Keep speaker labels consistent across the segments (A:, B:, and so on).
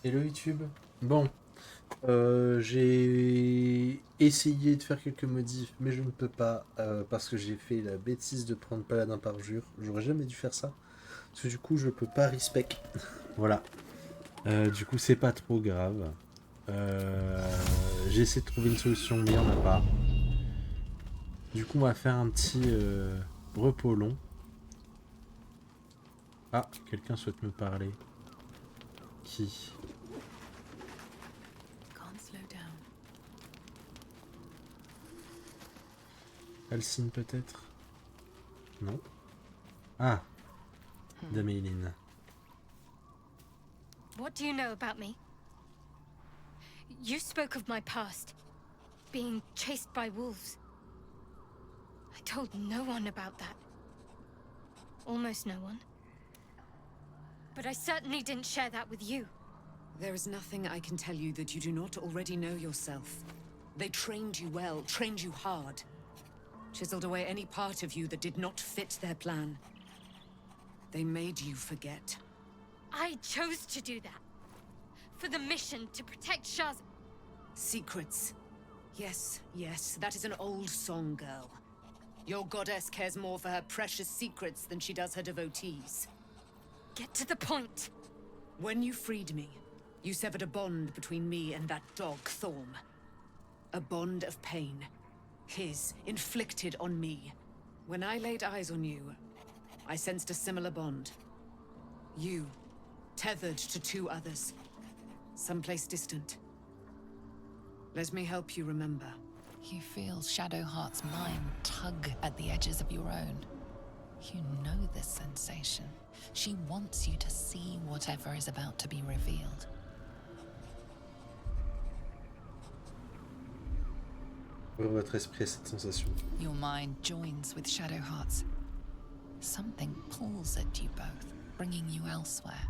A: Hello YouTube. Bon, j'ai essayé de faire quelques modifs, mais je ne peux pas parce que j'ai fait la bêtise de prendre paladin par jure. J'aurais jamais dû faire ça. Parce que du coup, je peux pas respec. Voilà. Du coup, c'est pas trop grave. J'ai essayé de trouver une solution, mais il n'y en a pas. Du coup, on va faire un petit repos long. Ah, quelqu'un souhaite me parler. Qui?
B: Can't slow down.
A: Alcine peut-être? Non. Ah, Daméline.
C: What do you know about me? You spoke of my past, being chased by wolves. I told no one about that. Almost no one. But I certainly didn't share that with you.
B: There is nothing I can tell you that you do not already know yourself. They trained you well, trained you hard. Chiseled away any part of you that did not fit their plan. They made you forget.
C: I chose to do that. For the mission to protect Shaz.
B: Secrets. Yes, yes, that is an old song, girl. Your goddess cares more for her precious secrets than she does her devotees.
C: Get to the point.
B: When you freed me, you severed a bond between me and that dog, Thorm. A bond of pain. His, inflicted on me. When I laid eyes on you, I sensed a similar bond. You, tethered to two others. Someplace distant. Let me help you remember.
D: You feel Shadowheart's mind tug at the edges of your own. You know this sensation. She wants you to see whatever is about to be revealed.
A: Votre esprit a cette sensation.
D: Your mind joins with Shadowheart's. Something pulls at you both, bringing you elsewhere.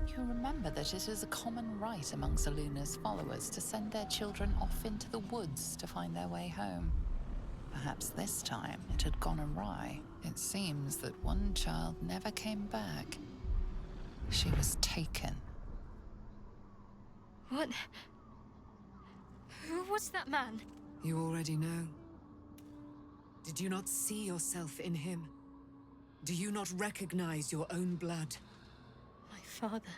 D: You remember that it is a common rite among Seluna's followers to send their children off into the woods to find their way home. Perhaps this time it had gone awry. It seems that one child never came back. She was taken.
C: What? Who was that man?
B: You already know. Did you not see yourself in him? Do you not recognize your own blood?
C: My father.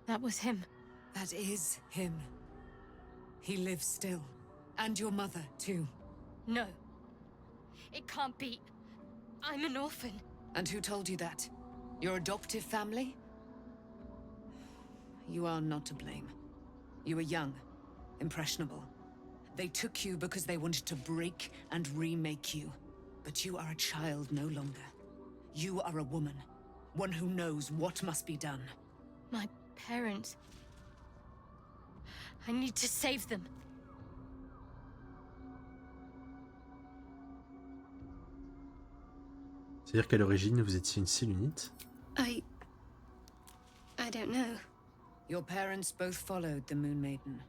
C: That was him.
B: That is him. He lives still. And your mother, too.
C: No. It can't be. I'm an orphan.
B: And who told you that? Your adoptive family? You are not to blame. You were young, impressionable. They took you because they wanted to break and remake you. But you are a child no longer. You are a woman. One who knows what must be done.
C: My parents. I need to save them.
A: C'est-à-dire qu'à l'origine, vous étiez une Silunite?
C: I don't know.
B: Your parents both followed the Moon Maiden.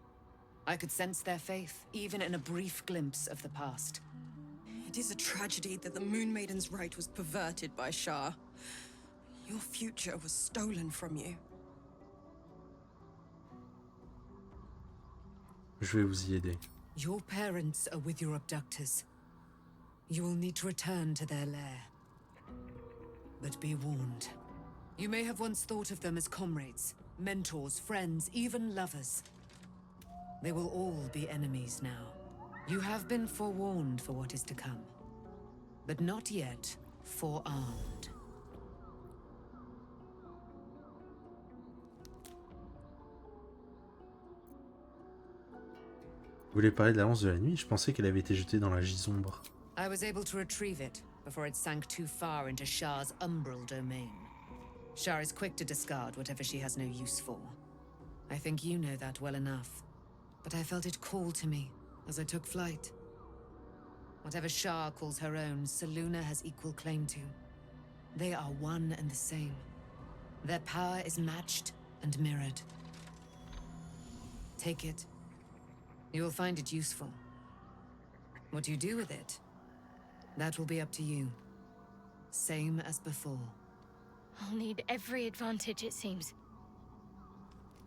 B: I could sense their faith, even in a brief glimpse of the past.
E: It is a tragedy that the Moon Maiden's right was perverted by Shah. Your future was stolen from you.
A: Je vais vous y aider.
B: Your parents are with your abductors. You will need to return to their lair. But be warned. You may have once thought of them as comrades, mentors, friends, even lovers. They will all be enemies now. You have been forewarned for what is to come, but not yet forearmed.
A: Vous voulez parler de la lance de la nuit? Je pensais qu'elle avait été jetée dans la gisombre.
B: I was able to retrieve it before it sank too far into Shah's umbral domain. Shah is quick to discard whatever she has no use for. I think you know that well enough, but I felt it call to me as I took flight. Whatever Shah calls her own, Selûne has equal claim to. They are one and the same. Their power is matched and mirrored. Take it. You will find it useful. What you do with it, that will be up to you. Same as before.
C: I'll need every advantage, it seems.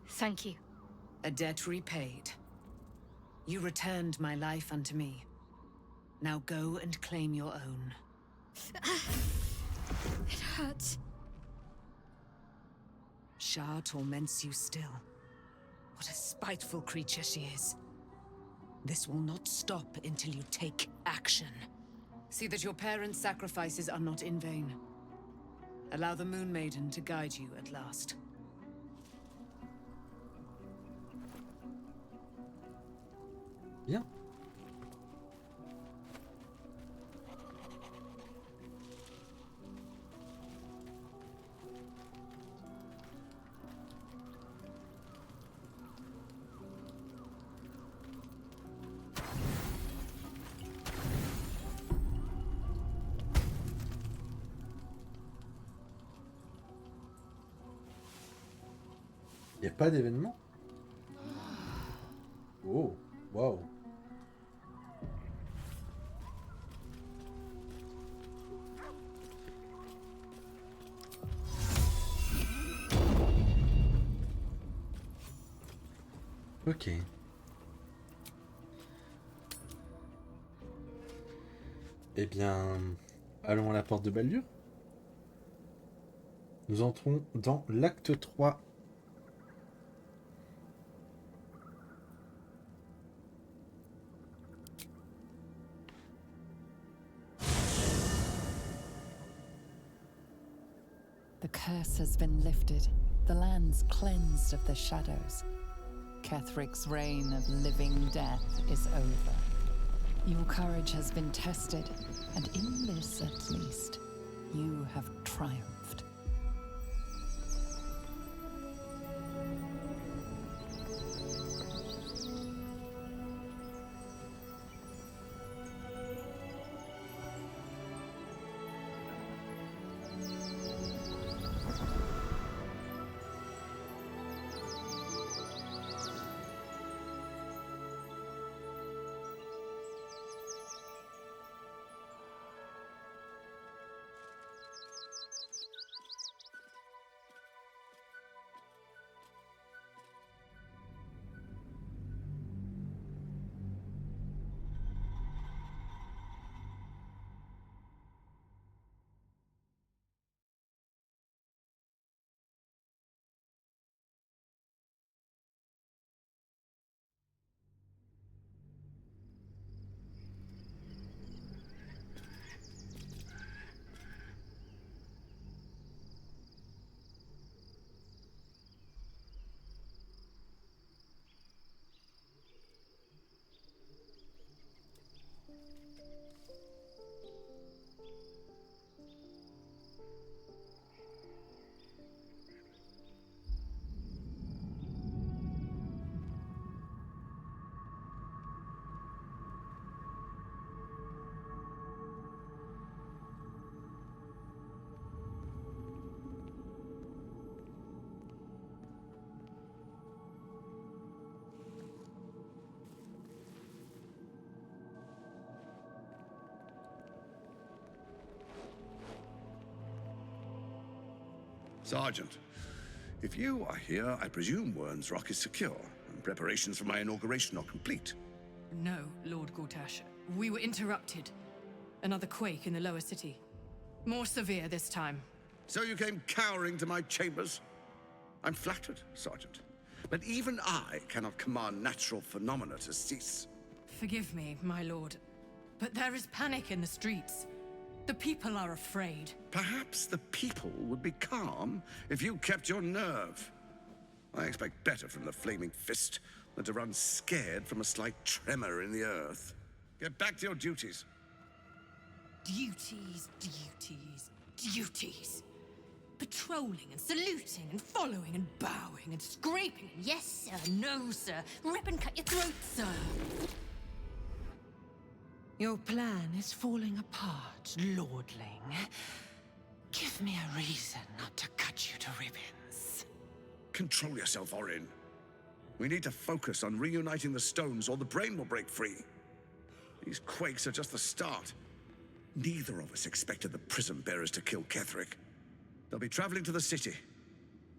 C: Thank you.
B: A debt repaid. You returned my life unto me. Now go and claim your own.
C: It hurts.
B: Shah torments you still. What a spiteful creature she is. This will not stop until you take action. See that your parents' sacrifices are not in vain. Allow the Moon Maiden to guide you at last.
A: Bien. Y a pas d'événement? Oh, waouh. Ok. Eh bien, allons à la porte de Baldur. Nous entrons dans l'acte 3.
D: The curse has been lifted, the land's cleansed of the shadows. Kethric's reign of living death is over. Your courage has been tested, and in this at least, you have triumphed.
F: Sergeant, if you are here, I presume Wern's Rock is secure, and preparations for my inauguration are complete.
G: No, Lord Gortash. We were interrupted. Another quake in the lower city. More severe this time.
F: So you came cowering to my chambers? I'm flattered, Sergeant. But even I cannot command natural phenomena to cease.
G: Forgive me, my lord, but there is panic in the streets. The people are afraid.
F: Perhaps the people would be calm if you kept your nerve. I expect better from the Flaming Fist than to run scared from a slight tremor in the earth. Get back to your duties.
G: Duties, duties, duties. Patrolling and saluting and following and bowing and scraping. Yes, sir. No, sir. Rip and cut your throat, sir.
H: Your plan is falling apart, lordling. Give me a reason not to cut you to ribbons.
F: Control yourself, Orin. We need to focus on reuniting the stones or the brain will break free. These quakes are just the start. Neither of us expected the Prism Bearers to kill Ketheric. They'll be traveling to the city.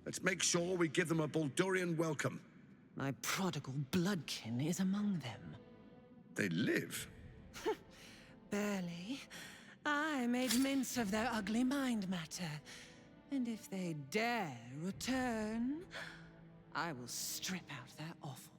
F: Let's make sure we give them a Baldurian welcome.
H: My prodigal bloodkin is among them.
F: They live.
H: Barely. I made mince of their ugly mind matter. And if they dare return, I will strip out their offal.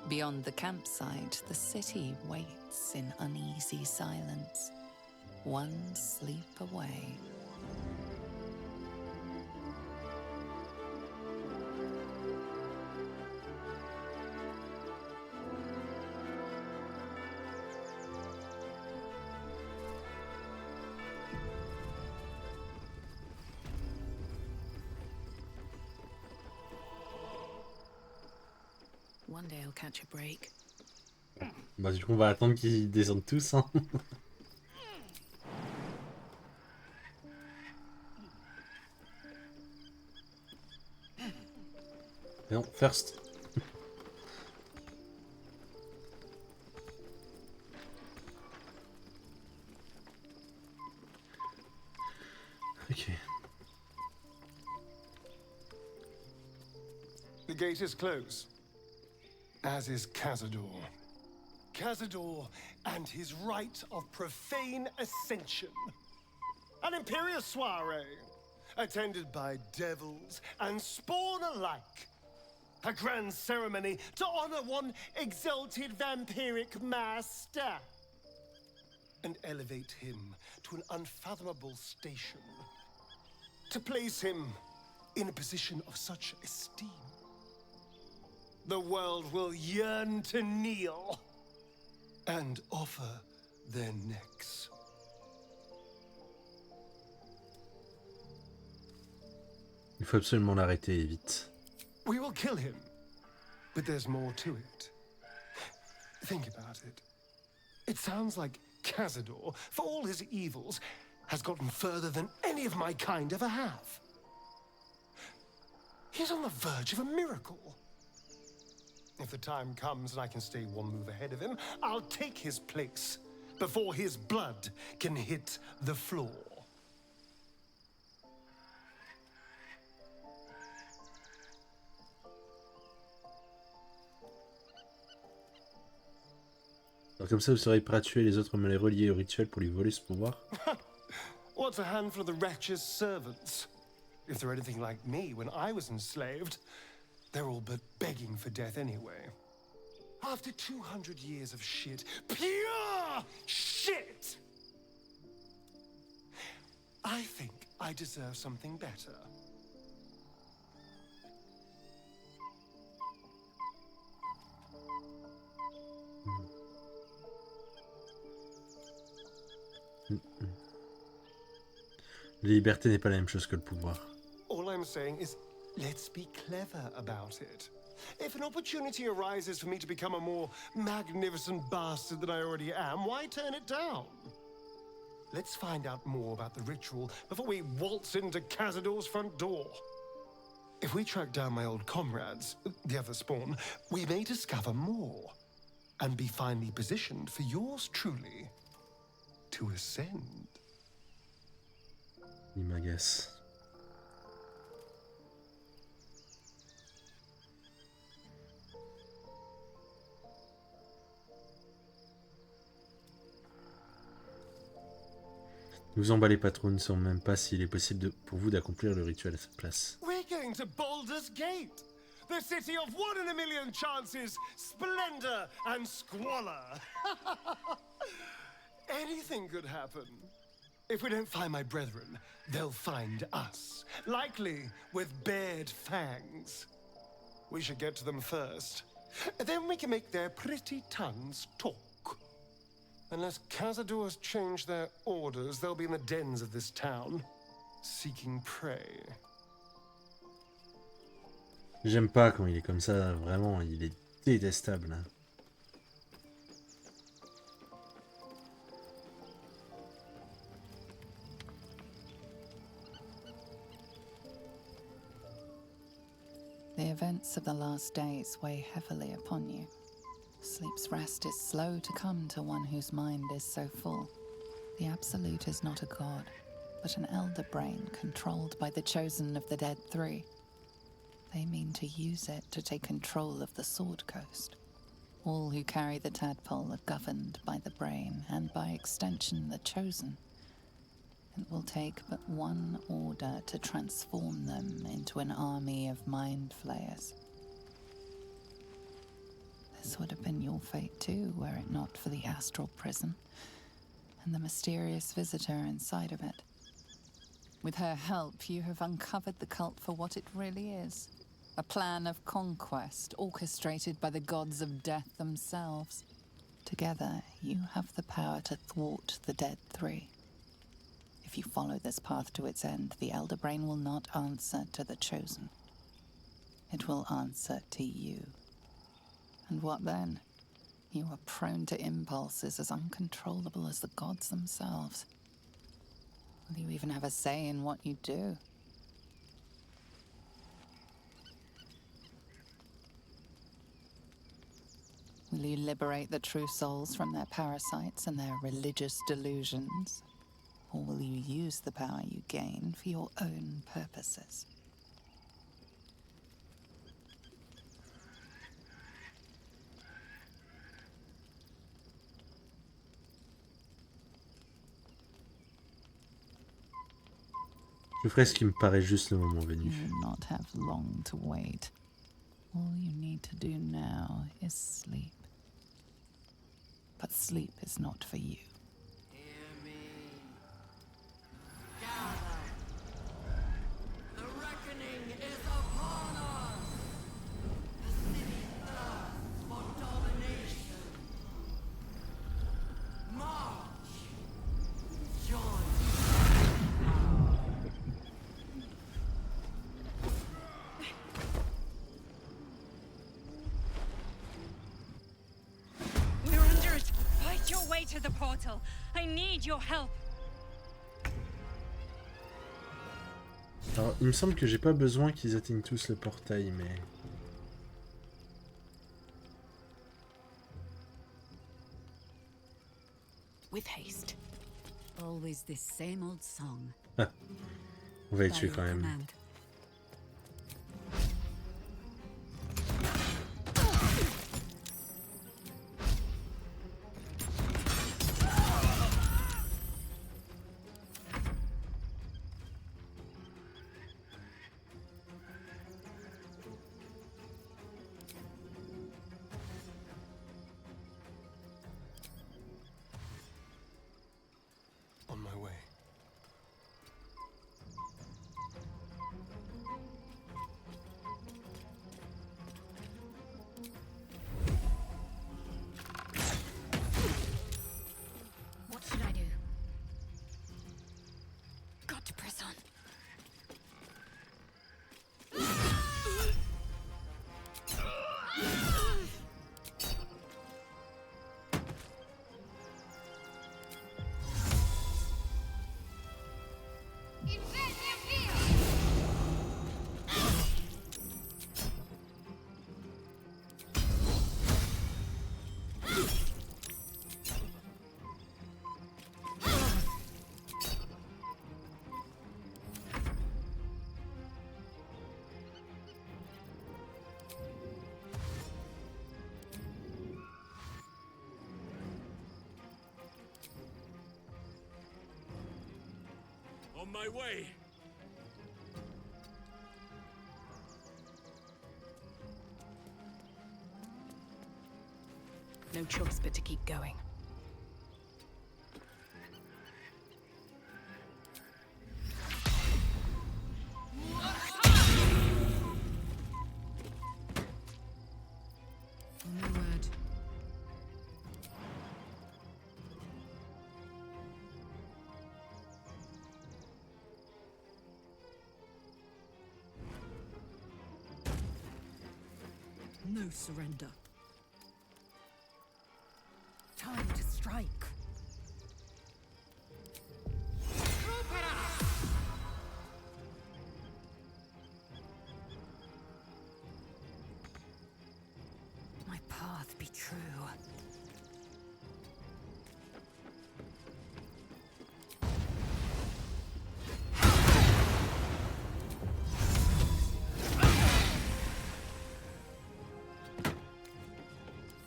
D: Beyond the campsite, the city waits in uneasy silence, one sleep away.
B: One day I'll catch a break.
A: Bah du coup on va attendre qu'ils descendent tous hein. Non, first. Ok.
I: The gate is closed, as is Cazador. Cazador and his rite of profane ascension. An imperial soiree, attended by devils and spawn alike. A grand ceremony to honor one exalted vampiric master. And elevate him to an unfathomable station. To place him in a position of such esteem. The world will yearn to kneel and offer their necks.
A: Il faut absolument l'arrêter et vite.
I: We will kill him, but there's more to it. Think about it. It sounds like Cazador, for all his evils, has gotten further than any of my kind ever have. He's on the verge of a miracle. If the time comes and I can stay one move ahead of him, I'll take his place before his blood can hit the floor.
A: Alors comme ça vous serez prêt à tuer les autres les reliés au rituel pour lui voler ce pouvoir.
I: What's a handful of the wretch's servants? If they're anything like me when I was enslaved, they're all but begging for death anyway. After 200 years of shit, pure shit! I think I deserve something better.
A: La liberté n'est pas la même chose que le pouvoir.
I: All I'm saying is, let's be clever about it. If an opportunity arises for me to become a more magnificent bastard than I already am, why turn it down? Let's find out more about the ritual before we waltz into Cazador's front door. If we track down my old comrades, the other spawn, we may discover more and be finally positioned for yours truly to ascend.
A: Il m'agace. Ne vous emballez pas trop, nous ne savons même pas s'il est possible pour vous d'accomplir le rituel à cette place.
I: We're going to Baldur's Gate, the city of 1 in a million chances, splendor and squalor. Anything could happen. If we don't find my brethren, they'll find us, likely with bared fangs. We should get to them first. Then we can make their pretty tongues talk. Unless Cazadors change their orders, they'll be in the dens of this town, seeking prey.
A: J'aime pas quand il est comme ça, vraiment, il est détestable. Hein.
D: The events of the last days weigh heavily upon you. Sleep's rest is slow to come to one whose mind is so full. The Absolute is not a god, but an elder brain controlled by the chosen of the Dead Three. They mean to use it to take control of the Sword Coast. All who carry the tadpole are governed by the brain, and by extension the chosen. It will take but one order to transform them into an army of mind flayers. This would have been your fate too, were it not for the astral prison and the mysterious visitor inside of it. With her help, you have uncovered the cult for what it really is. A plan of conquest orchestrated by the gods of death themselves. Together, you have the power to thwart the Dead Three. If you follow this path to its end, the Elder Brain will not answer to the Chosen. It will answer to you. And what then? You are prone to impulses as uncontrollable as the gods themselves. Will you even have a say in what you do? Will you liberate the true souls from their parasites and their religious delusions? Or will you use the power you gain for your own purposes?
A: Je ferai ce qui me paraît juste le moment venu.
D: You will not have long to wait. All you need to do now is sleep. But sleep is not for you.
J: Hear me. Gather. The reckoning is upon us. The city thirsts for domination. March. Join.
C: Way to the portal. I need your help.
A: Alors, il me semble que j'ai pas besoin qu'ils atteignent tous le portail, mais...
K: With haste. Always this same old song.
A: Ah, on va les tuer quand même.
K: Command.
J: On my way.
B: No choice but to keep going. Onward.
E: No surrender.
G: Time to strike.
B: My path be true.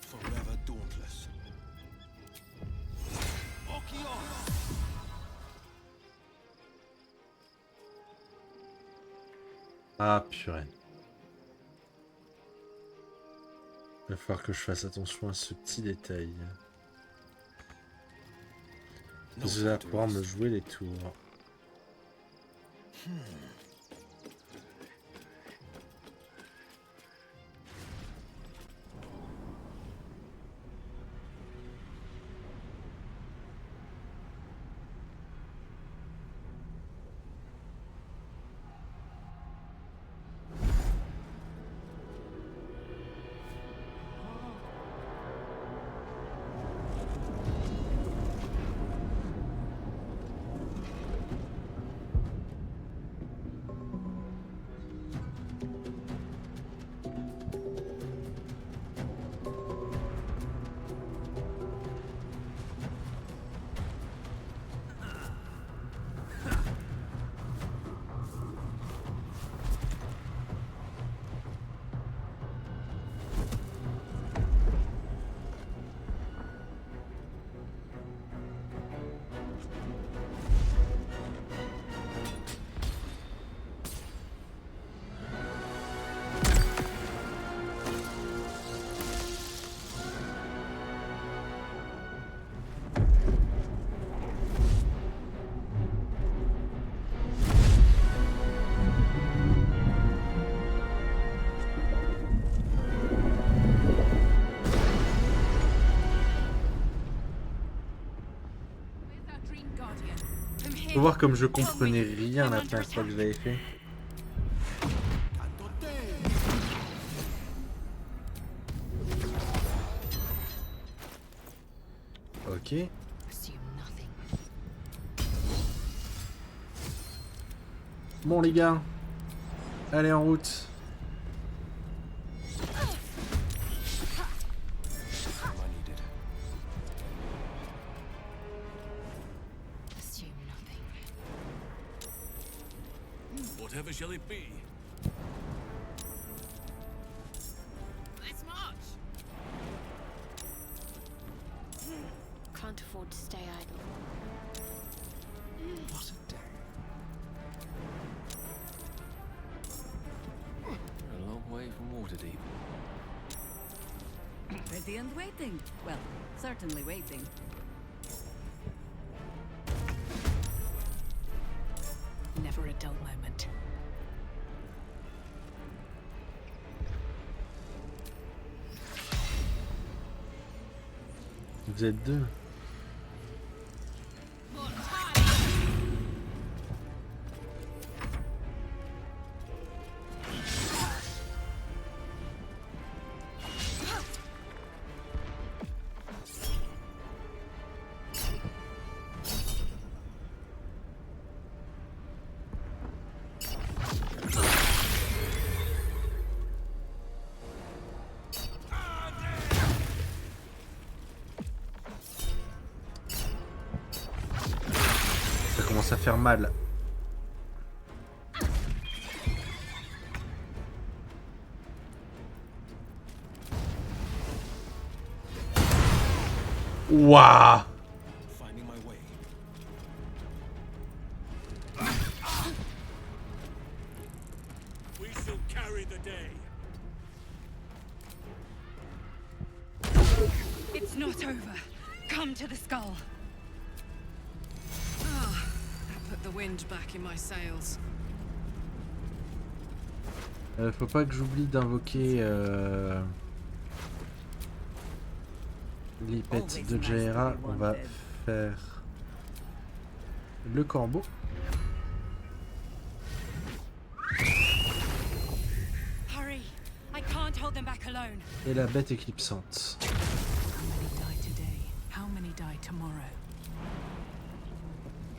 J: Forever dauntless.
A: Ah purée. Il va falloir que je fasse attention à ce petit détail. Je vais pouvoir me jouer les tours. Faut voir comme je comprenais rien la première fois que je l'avais fait. Ok. Bon les gars, allez en route.
J: Whatever shall it be?
G: Let's march.
C: Can't afford to stay idle.
J: What a day. A long way from Waterdeep.
K: Ready and waiting. Well, certainly waiting.
B: Never a dull moment.
A: Vous êtes deux. Ça commence à faire mal. Waouh!
J: Finding my way. We shall carry the day.
G: It's not over. Come to the skull.
B: Ah, that put the wind back in my sails.
A: Faut pas que j'oublie d'invoquer les pets de Jaira. On va faire le corbeau.
G: Hurry! I can't hold them back alone.
A: Et la bête éclipsante.
B: How many die today? How many die tomorrow?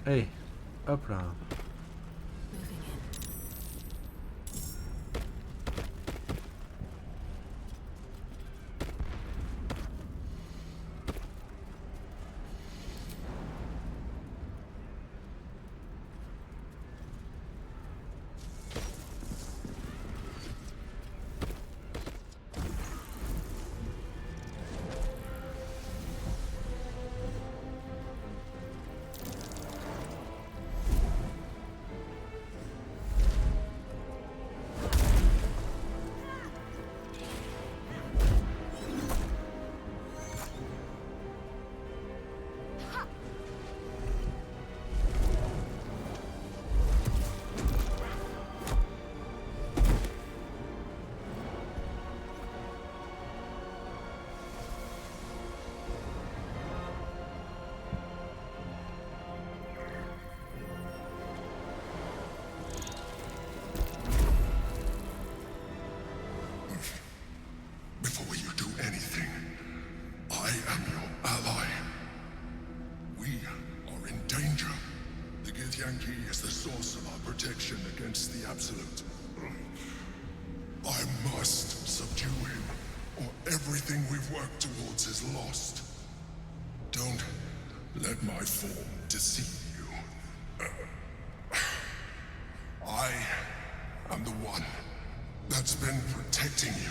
A: Allez, hop là.
B: Moving in.
F: Before you do anything, I am your ally. We are in danger. The Githyanki is the source of our protection against the Absolute. I must subdue him, or everything we've worked towards is lost. Don't let my form deceive you. I am the one that's been protecting you.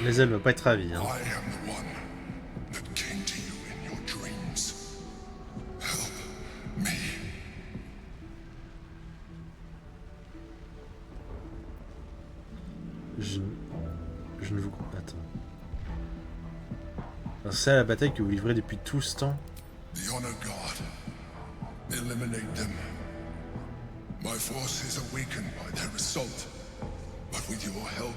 A: Les ailes ne vont pas être ravis. Hein.
F: I am the one that came to you in your dreams. Help me.
A: Je ne vous comprends pas. Attends. Alors, c'est la bataille que vous livrez depuis tout ce temps.
F: The Honor God. Eliminate them. My force is awakened by their assault. But with your help,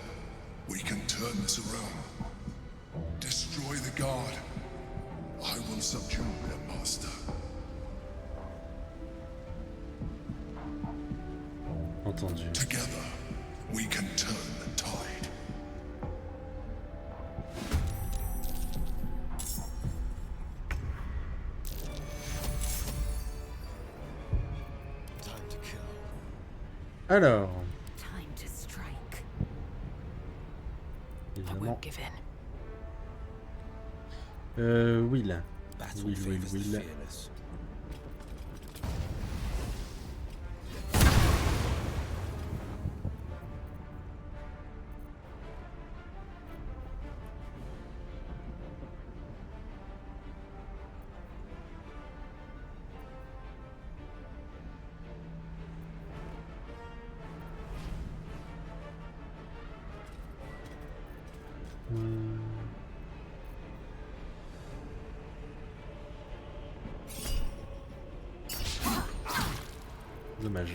F: we can turn this around. Destroy the Guard. I will subdue their master.
A: Entendu.
F: Together, we can turn the tide.
J: Time to kill.
A: Alors,
G: Time to strike.
B: I
A: évidemment.
B: won't give in.
A: Will.
J: Battle
A: Will.
J: favors the fearless.
A: Dommage.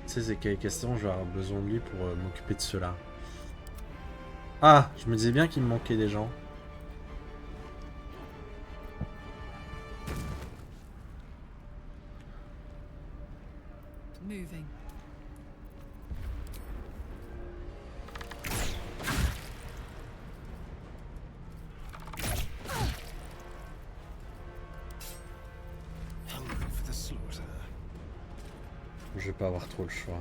A: Tu sais, c'est qu'avec Castan, je vais avoir besoin de lui pour m'occuper de cela. Ah, je me disais bien qu'il me manquait des gens.
B: Moving.
J: Hungry for the slaughter.
A: Je vais pas avoir trop le choix.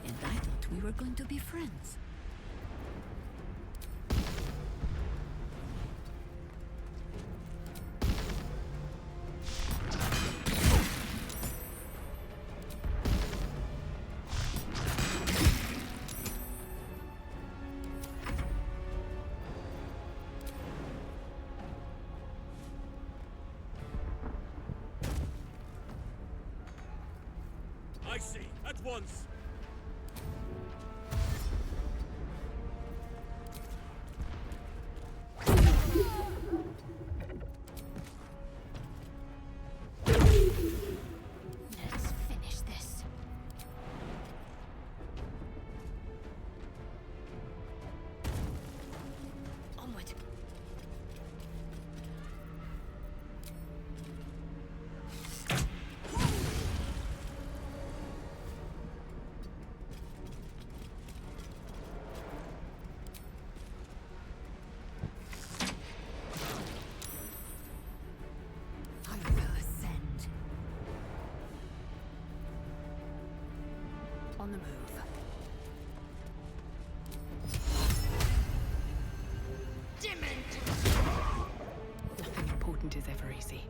K: And I thought we were going to be friends.
J: I see. At once.
C: Let's finish this. Onward.
K: I will ascend. On the move. Nothing important is ever easy.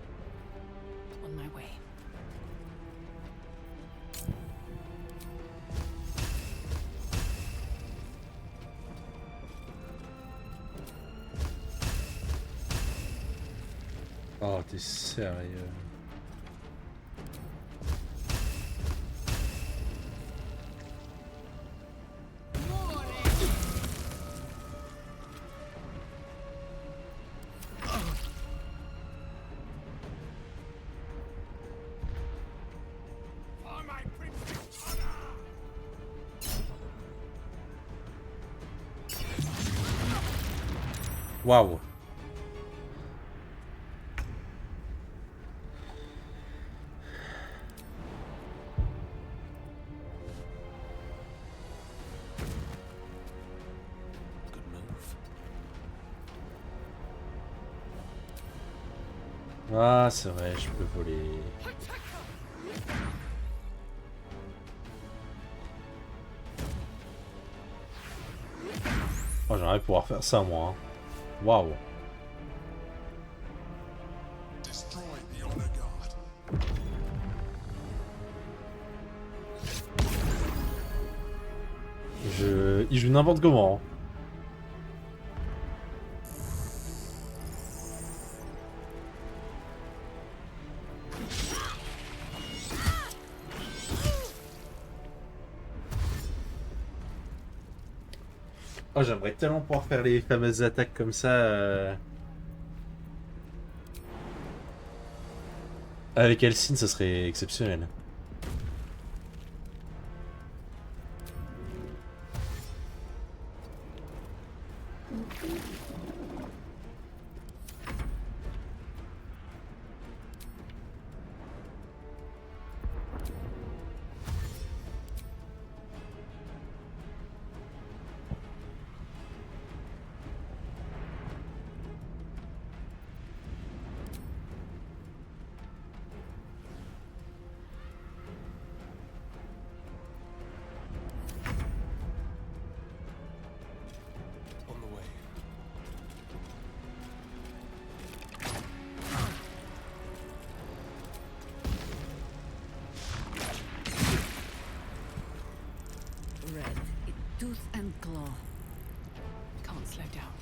K: On my way.
A: Oh, t'es sérieux?
J: For my prince's honor!
A: Waouh!
J: Good move.
A: Ah, c'est vrai, je peux voler. Oh, j'aimerais pouvoir faire ça, moi. Hein. Waouh!
F: Destroy the Honor Guard.
A: Il joue n'importe comment. Hein. Oh, j'aimerais tellement pouvoir faire les fameuses attaques comme ça. Avec Elsin, ça serait exceptionnel.
J: On the way.
K: Red. Tooth and claw. Can't slow down.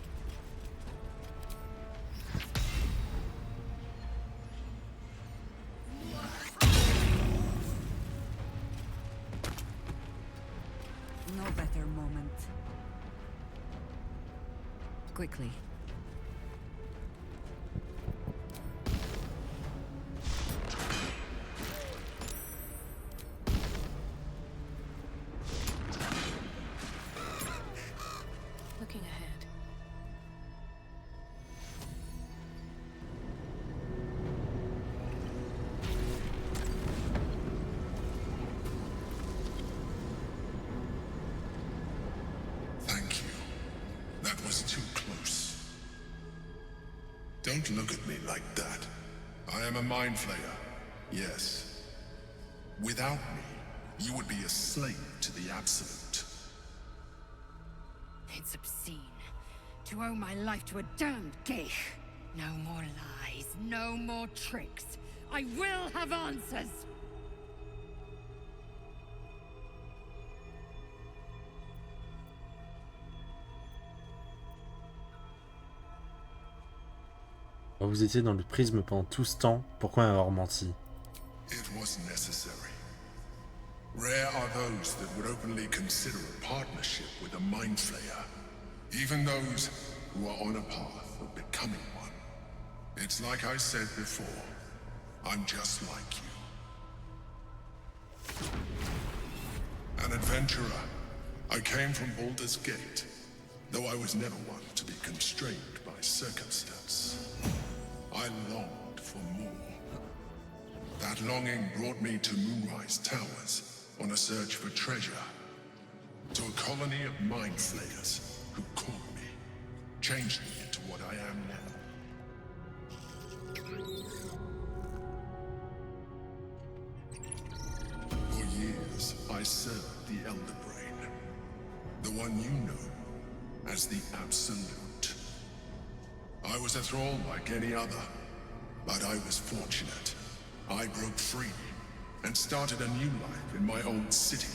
K: No better moment. Quickly.
B: Looking ahead.
F: Thank you. That was too close. Don't look at me like that. I am a mind flayer. Yes. Without me, you would be a slave to the Absolute.
G: It's obscene. To owe my life to a damned geich. No more lies, no more tricks. I will have answers!
A: Vous étiez dans le prisme pendant tout ce temps, pourquoi avoir menti?
F: It was necessary.
L: Rare are those that would openly consider a partnership with a Mind Flayer. Even those who are on a path of becoming one. It's like I said before, I'm just like you. An adventurer. I came from Baldur's Gate, though I was never one to be constrained by circumstance. I longed for more. That longing brought me to Moonrise Towers on a search for treasure. To a colony of Mind Flayers who caught me, changed me into what I am now. For years, I served the Elder Brain, the one you know as the Absolute. I was a thrall like any other, but I was fortunate. I broke free and started a new life in my own city.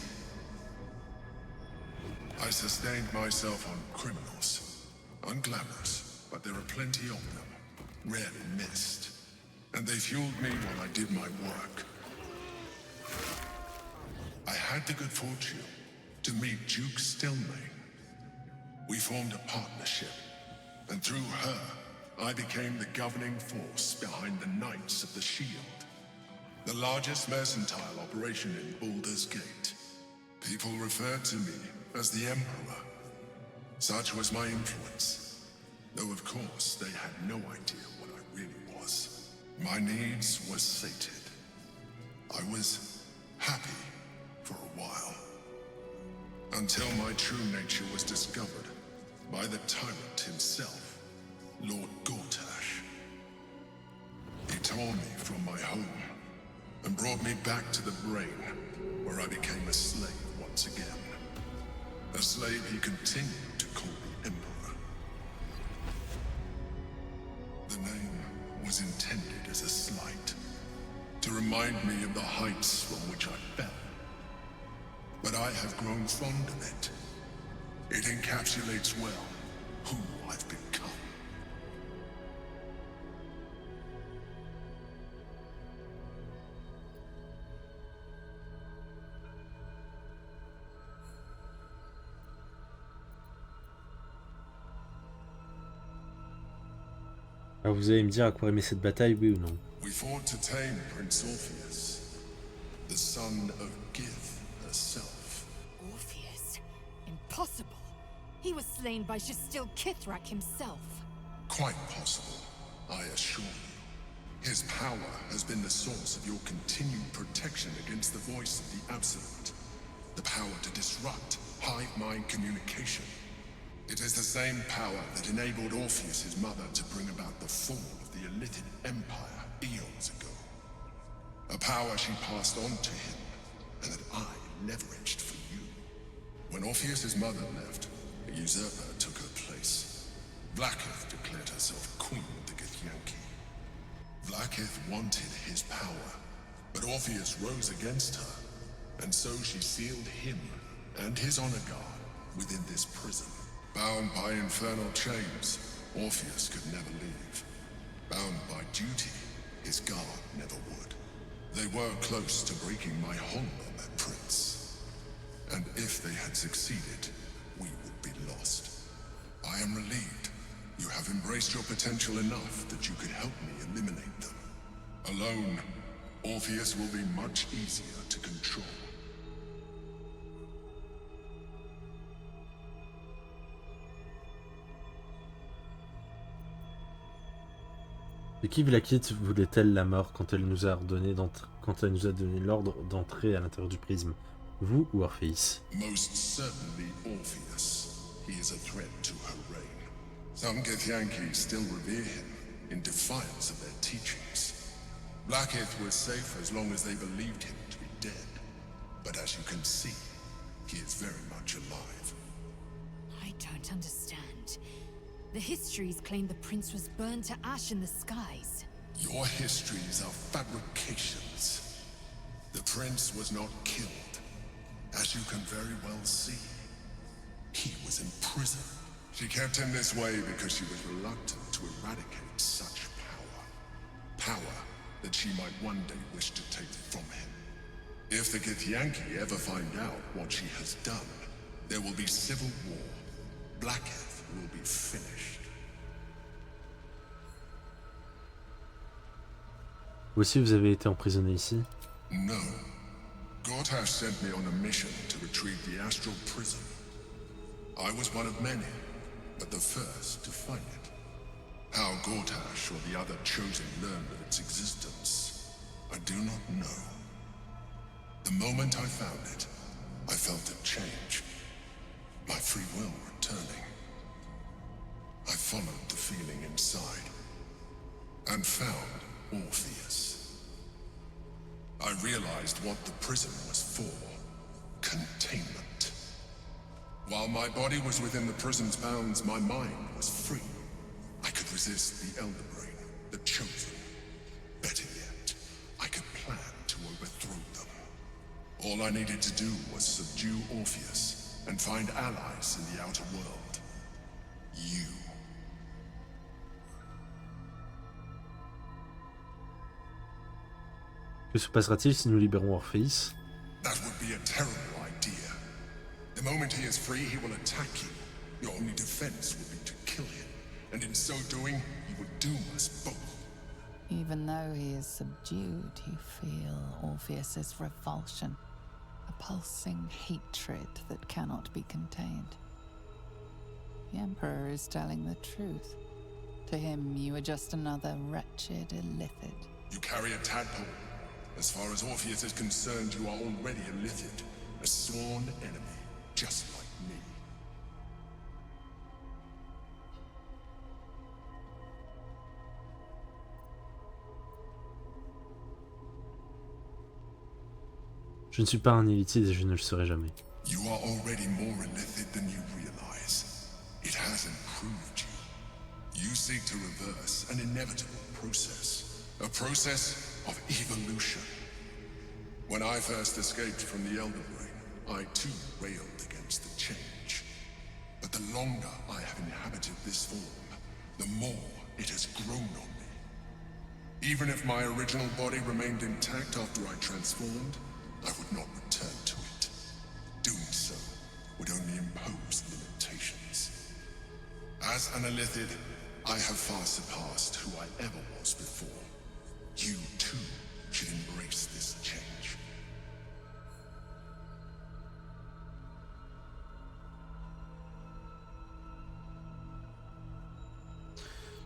L: I sustained myself on criminals, unglamorous, but there are plenty of them, rarely missed, and they fueled me while I did my work. I had the good fortune to meet Duke Stillmain. We formed a partnership, and through her, I became the governing force behind the Knights of the Shield, the largest mercantile operation in Baldur's Gate. People referred to me as the Emperor. Such was my influence, though of course they had no idea what I really was. My needs were sated. I was happy for a while, until my true nature was discovered by the tyrant himself, Lord Gortash. He tore me from my home and brought me back to the Brain, where I became a slave once again. A slave he continued to call the Emperor. The name was intended as a slight, to remind me of the heights from which I fell. But I have grown fond of it. It encapsulates well who I've become.
A: Alors vous allez me dire à quoi aimer cette bataille, oui ou non?
L: We fought to tame Prince Orpheus, the son of Gith herself.
G: Orpheus? Impossible. He was slain by Jastil Kithrak himself.
L: Quite possible, I assure you. His power has been the source of your continued protection against the voice of the Absolute. The power to disrupt hive mind communication. It is the same power that enabled Orpheus's mother to bring about the fall of the Elitid Empire eons ago. A power she passed on to him, and that I leveraged for you. When Orpheus's mother left, a usurper took her place. Blackith declared herself queen of the Githyanki. Blackith wanted his power, but Orpheus rose against her, and so she sealed him and his honor guard within this prison. Bound by infernal chains, Orpheus could never leave. Bound by duty, his guard never would. They were close to breaking my hold on that prince. And if they had succeeded, we would be lost. I am relieved. You have embraced your potential enough that you could help me eliminate them. Alone, Orpheus will be much easier to control.
A: De qui Blackith voulait-elle la mort quand elle nous a donné l'ordre d'entrer à l'intérieur du prisme? Vous ou Orpheus?
L: Most certainly Orpheus. He is a threat to her reign. Some Githyanki still revere him in defiance of their teachings. Blackith was safe as long as they believed him to be dead. But as you can see, he is very much alive.
G: I don't understand. The histories claim the prince was burned to ash in the skies.
L: Your histories are fabrications. The prince was not killed. As you can very well see, he was in prison. She kept him this way because she was reluctant to eradicate such power. Power that she might one day wish to take from him. If the Githyanki ever find out what she has done, there will be civil war. Blackheath will be finished.
A: Vous aussi, vous avez été emprisonné ici?
L: No. Gortash sent me on a mission to retrieve the astral prism. I was one of many, but the first to find it. How Gortash or the other chosen learned of its existence, I do not know. The moment I found it, I felt a change. My free will returning. I followed the feeling inside, and found Orpheus. I realized what the prism was for. Containment. While my body was within the prism's bounds, my mind was free. I could resist the Elder Brain, the Chosen. Better yet, I could plan to overthrow them. All I needed to do was subdue Orpheus and find allies in the outer world. You.
A: Que se passera-t-il si nous libérons Orpheus?
L: That would be a terrible idea. The moment he is free, he will attack you. Your only defense will be to kill him. And in so doing, he will doom us both.
D: Even though he is subdued, you feel Orpheus's revulsion. A pulsing hatred that cannot be contained. The Emperor is telling the truth. To him, you are just another wretched illithid.
L: You carry a tadpole. As far as Orpheus is concerned, you are already a illithid. A sworn enemy, just like me.
A: Je ne suis pas un illithide et je ne le serai jamais.
L: You are already more illithid than you realize. It has improved you. You seek to reverse an inevitable process. A process of evolution. When I first escaped from the Elder Brain, I too railed against the change. But the longer I have inhabited this form, the more it has grown on me. Even if my original body remained intact after I transformed, I would not return to it. Doing so would only impose limitations. As an illithid, I have far surpassed who I ever was before. You too should embrace this change.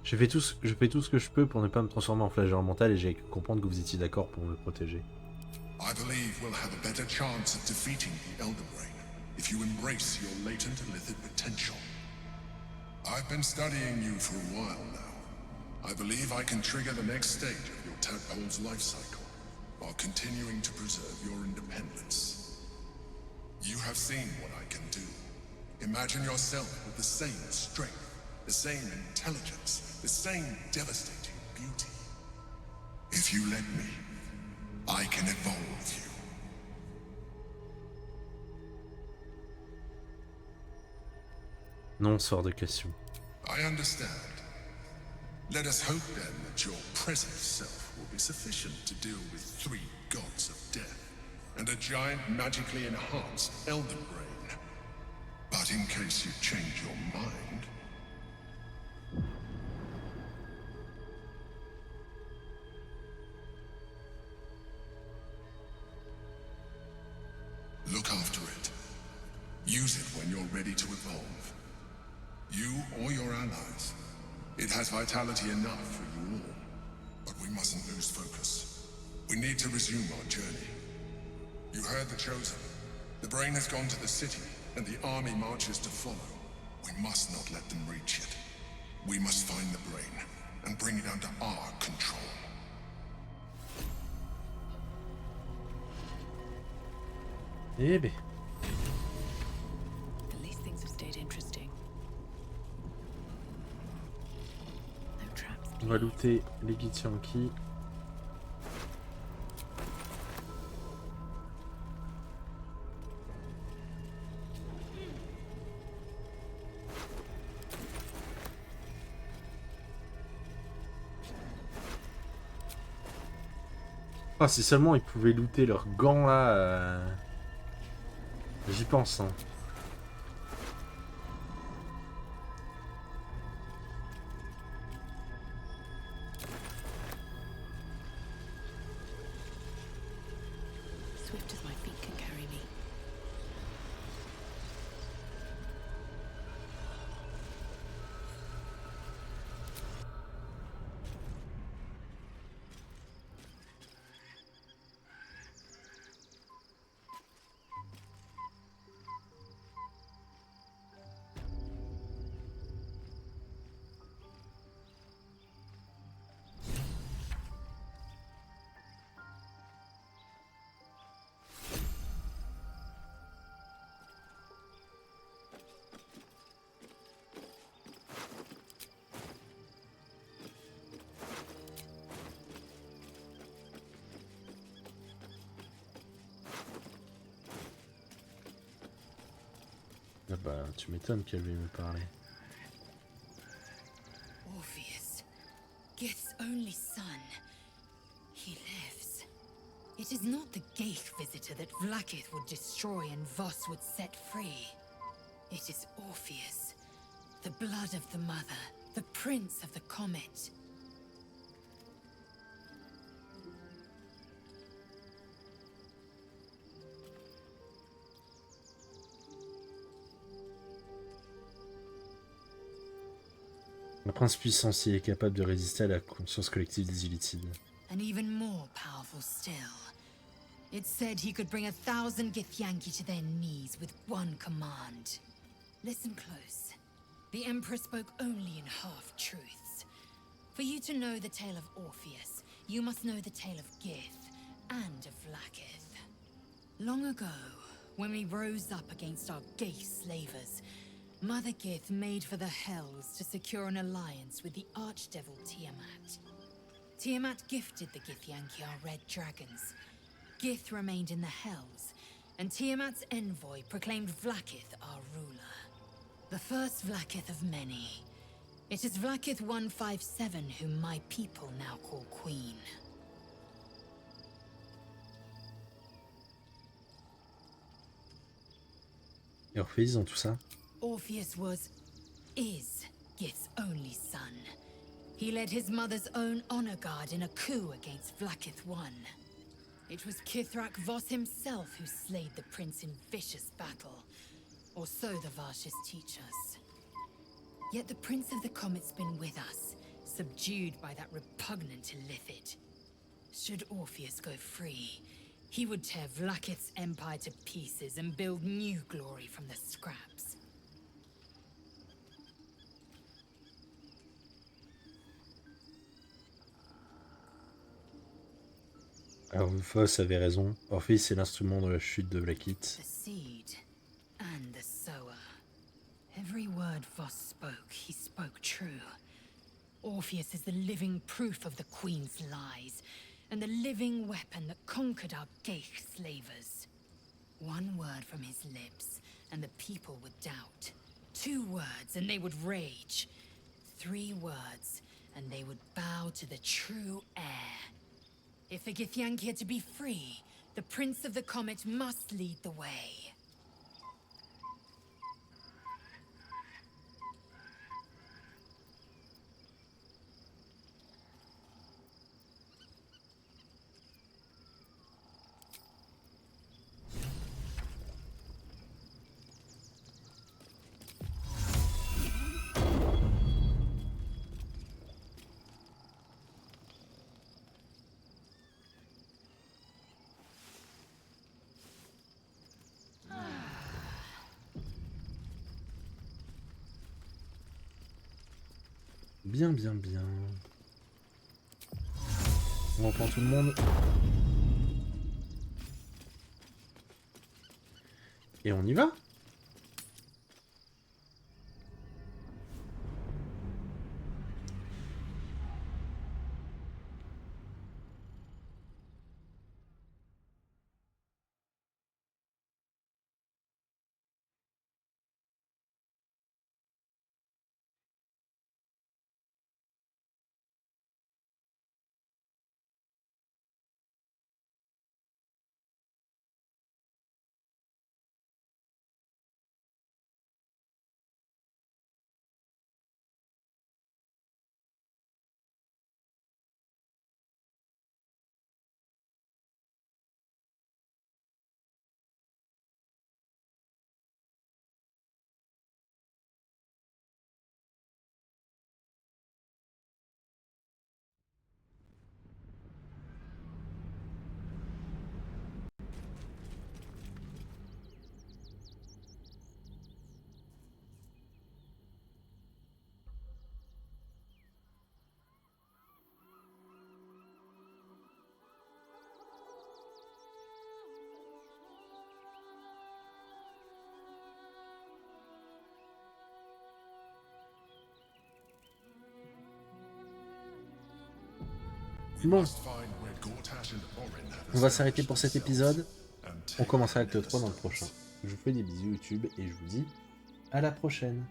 A: Je fais tout ce que je peux pour ne pas me transformer en flageur mental et j'ai cru comprendre que vous étiez d'accord pour me protéger.
L: I believe we'll have a better chance of defeating the Elder Brain if you embrace your latent illithid potential. I've been studying you for a while now. I believe I can trigger the next stage of your tadpole's life cycle, while continuing to preserve your independence. You have seen what I can do. Imagine yourself with the same strength, the same intelligence, the same devastating beauty. If you let me, I can evolve you.
A: Non, sort de question.
L: I understand. Let us hope then that your present self will be sufficient to deal with 3 gods of death and a giant magically enhanced Elder Brain. But in case you change your mind... Look after it. Use it when you're ready to evolve. You or your allies. It has vitality enough for you all. But we mustn't lose focus. We need to resume our journey. You heard the Chosen. The Brain has gone to the city, and the army marches to follow. We must not let them reach it. We must find the Brain, and bring it under our control.
A: Eh ben.
K: At least things have stayed interesting. No traps.
A: On va looter les Githyanki. Ah, si seulement ils pouvaient looter leurs gants là. J'y pense. Hein.
K: Swift as my feet can carry me.
A: Ah bah, tu m'étonnes qu'elle veuille me parler.
G: Orpheus, Gith's only son. He lives. It is not the Ghaik visitor that Vlaakith would destroy and Voss would set free. It is Orpheus, the blood of the mother, the prince of the comet.
A: Un prince puissant s'il est capable de résister à la conscience collective des Illitides.
G: And even more powerful still. It said he could bring 1,000 Githyanki to their knees with one command. Listen close. The Emperor spoke only in half-truths. For you to know the tale of Orpheus, you must know the tale of Gith and of Vlaakith. Long ago, when we rose up against our Ghaik slavers, Mother Gith made for the Hells to secure an alliance with the Archdevil Tiamat. Tiamat gifted the Githyanki our red dragons. Gith remained in the Hells, and Tiamat's envoy proclaimed Vlaakith our ruler. The first Vlaakith of many. It is Vlaakith 157 whom my people now call Queen.
A: Et Orpheus dans tout ça?
G: Orpheus is Gith's only son. He led his mother's own honor guard in a coup against Vlaakith I. It was Kithrak Voss himself who slayed the prince in vicious battle, or so the Varshis teach us. Yet the Prince of the Comet's been with us, subdued by that repugnant Illithid. Should Orpheus go free, he would tear Vlaakith's empire to pieces and build new glory from the scraps.
A: Alors Voss avait raison, Orpheus est l'instrument de la chute de Vlaakith.
G: The seed and the sower. Every word Voss spoke, he spoke true. Orpheus is the living proof of the Queen's lies, and the living weapon that conquered our Ghaik slavers. One word from his lips, and the people would doubt. 2 words, and they would rage. 3 words, and they would bow to the true heir. If the Githyanki are to be free, the Prince of the Comet must lead the way.
A: Bien, bien, bien. On entend tout le monde. Et on y va. Bon. On va s'arrêter pour cet épisode. On commencera avec le 3 dans le prochain. Je vous fais des bisous YouTube et je vous dis à la prochaine.